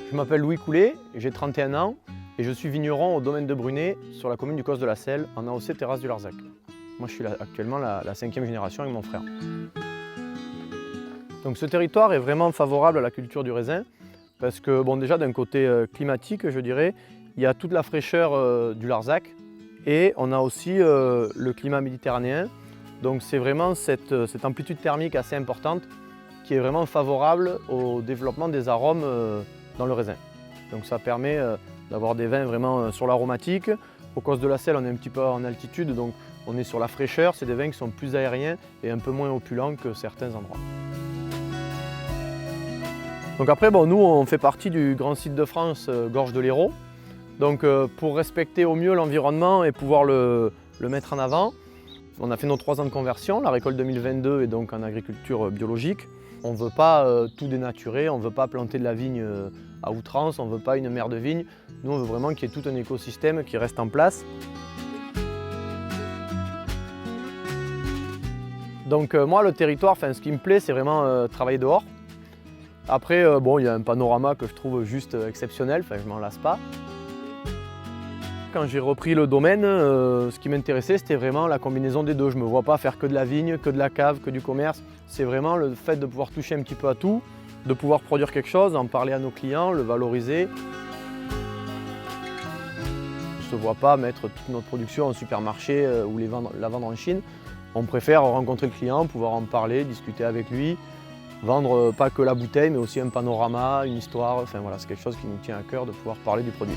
Je m'appelle Louis Coulet, j'ai 31 ans et je suis vigneron au domaine de Brunet sur la commune du Cos de la Selle, en AOC Terrasse du Larzac. Moi je suis actuellement la 5e génération avec mon frère. Donc ce territoire est vraiment favorable à la culture du raisin parce que bon, déjà d'un côté climatique je dirais, il y a toute la fraîcheur du Larzac et on a aussi le climat méditerranéen. Donc c'est vraiment cette amplitude thermique assez importante qui est vraiment favorable au développement des arômes dans le raisin. Donc ça permet d'avoir des vins vraiment sur l'aromatique. Au Cos de la Selle, on est un petit peu en altitude, donc on est sur la fraîcheur. C'est des vins qui sont plus aériens et un peu moins opulents que certains endroits. Donc après, bon, nous, on fait partie du grand site de France, Gorge de l'Hérault. Donc pour respecter au mieux l'environnement et pouvoir le mettre en avant, on a fait nos 3 ans de conversion. La récolte 2022 est donc en agriculture biologique. On ne veut pas tout dénaturer, on ne veut pas planter de la vigne à outrance, on ne veut pas une mer de vigne. Nous, on veut vraiment qu'il y ait tout un écosystème qui reste en place. Donc moi, le territoire, ce qui me plaît, c'est vraiment travailler dehors. Après, bon, il y a un panorama que je trouve juste exceptionnel, je ne m'en lasse pas. Quand j'ai repris le domaine, ce qui m'intéressait, c'était vraiment la combinaison des deux. Je ne me vois pas faire que de la vigne, que de la cave, que du commerce. C'est vraiment le fait de pouvoir toucher un petit peu à tout, de pouvoir produire quelque chose, en parler à nos clients, le valoriser. Je ne se vois pas mettre toute notre production en supermarché ou la vendre en Chine. On préfère rencontrer le client, pouvoir en parler, discuter avec lui, vendre pas que la bouteille, mais aussi un panorama, une histoire. Enfin voilà, c'est quelque chose qui nous tient à cœur de pouvoir parler du produit.